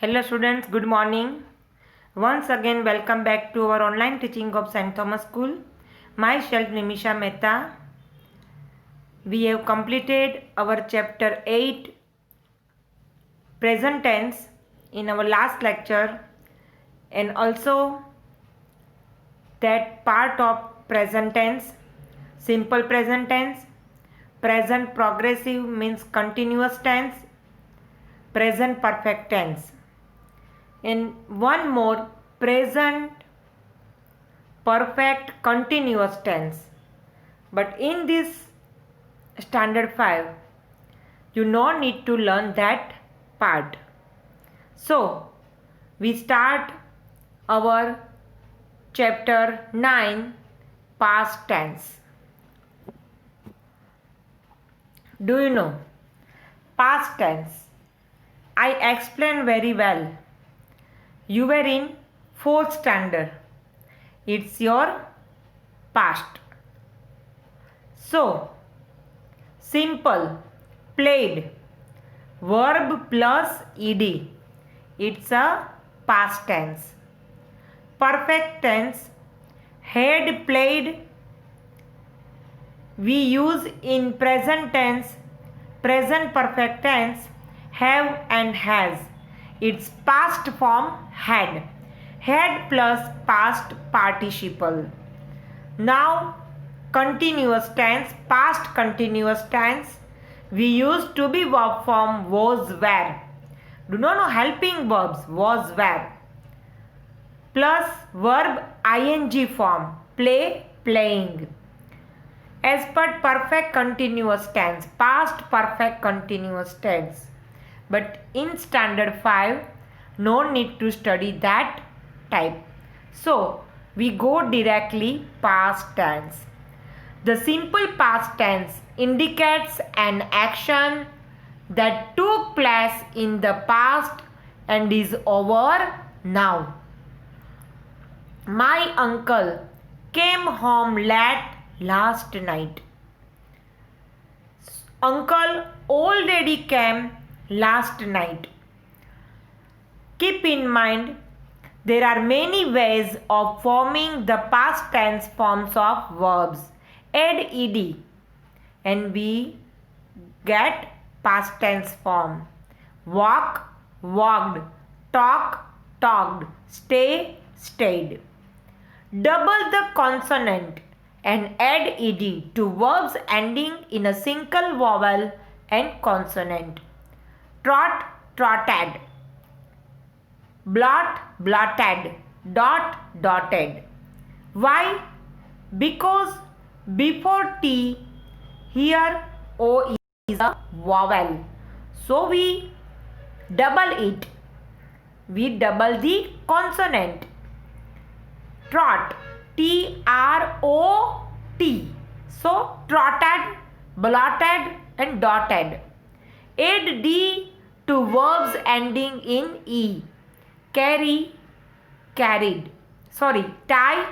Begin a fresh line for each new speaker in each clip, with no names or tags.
Hello students, good morning. Once again welcome back to our online teaching of St. Thomas School. Myself Nimisha Mehta. We have completed our chapter 8 present tense in our last lecture, and also that part of present tense, simple present tense, present progressive means continuous tense, present perfect tense, and one more present perfect continuous tense. But in this standard 5 you no need to learn that part. So we start our chapter 9 past tense. Do you know past tense? I explained very well. You were in 4th standard. It's your past. So simple, played, verb plus ed. It's a past tense. Perfect tense, had, played. We use in present tense, present perfect tense, have and has. Its past form had. Had plus past participle. Now continuous tense, past continuous tense. We use to be verb form was, were. Do not know helping verbs was, were. Plus verb ing form play, playing. As per perfect continuous tense, past perfect continuous tense. But in standard 5, no need to study that type. So we go directly past tense. The simple past tense indicates an action that took place in the past and is over now. My uncle came home late last night. Uncle already came last night. Keep in mind, there are many ways of forming the past tense forms of verbs. Add ed and we get past tense form. Walk, walked, talk, talked, stay, stayed. Double the consonant and add ed to verbs ending in a single vowel and consonant. Trot, trotted. Blot, blotted. Dot, dotted. Why? Because before T, here O is a vowel. So we double it. We double the consonant. Trot, T-R-O-T. So trotted, blotted and dotted. Add D to verbs ending in E. Carry, carried. Tie,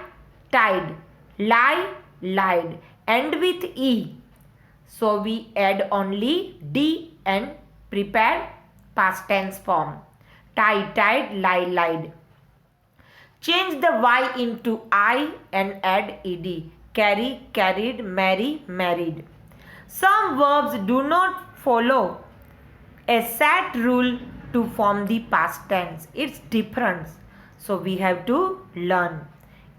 tied. Lie, lied. End with E. So we add only D and prepare past tense form. Tie, tied, lie, lied. Change the Y into I and add ed. Carry, carried, marry, married. Some verbs do not follow a set rule to form the past tense. It's different. So we have to learn.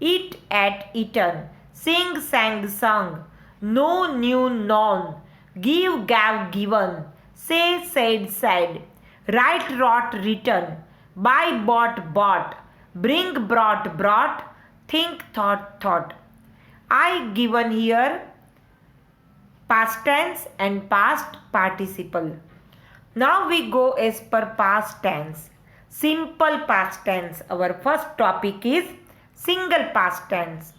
Eat, ate, eaten. Sing, sang, sung. Know, knew, known. Give, gave, given. Say, said, said. Write, wrote, written. Buy, bought, bought. Bring, brought, brought. Think, thought, thought. I given here past tense and past participle. Now we go as per past tense. Simple past tense. Our first topic is single past tense.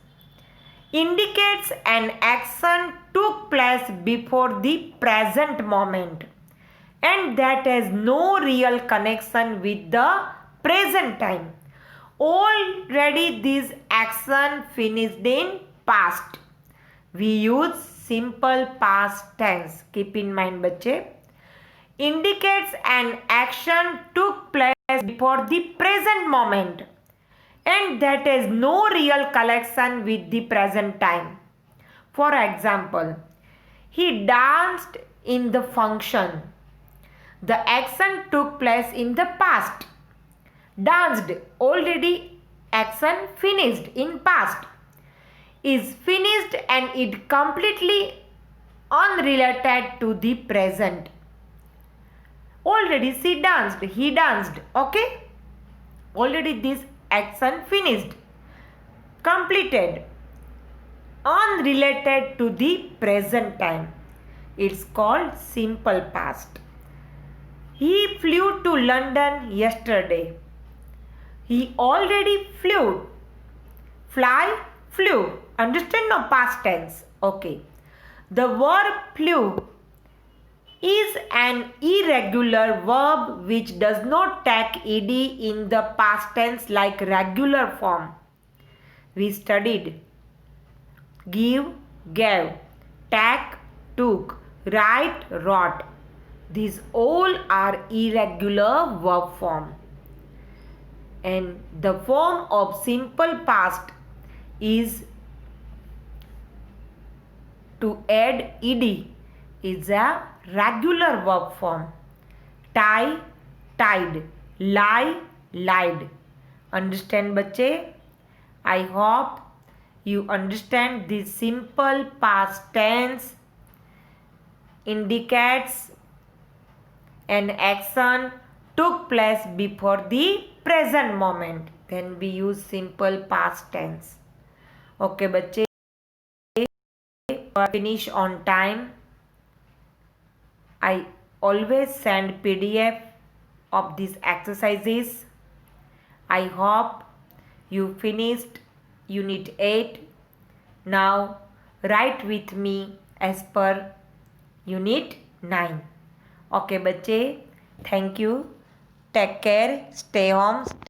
Indicates an action took place before the present moment and that has no real connection with the present time. Already this action finished in past. We use simple past tense. Keep in mind बच्चे. Indicates an action took place before the present moment, and that has no real connection with the present time. For example, he danced in the function. The action took place in the past. Danced, already action finished in past, is finished and it completely unrelated to the present. Already she danced, he danced, okay? Already this action finished, completed, unrelated to the present time. It's called simple past. He flew to London yesterday. He already flew. Fly, flew. Understand? No, past tense. Okay. The verb flew is an irregular verb which does not take ed in the past tense like regular form. We studied give, gave, take, took, write, wrote. These all are irregular verb form. And the form of simple past is to add ed is a regular verb form. Tie, tied, lie, lied. Understand बच्चे? I hope you understand this simple past tense indicates an action took place before the present moment. Then we use simple past tense. Okay बच्चे, finish on time. I always send PDF of these exercises. I hope you finished Unit 8. Now write with me as per Unit 9. Okay बच्चे, thank you. Take care. Stay home.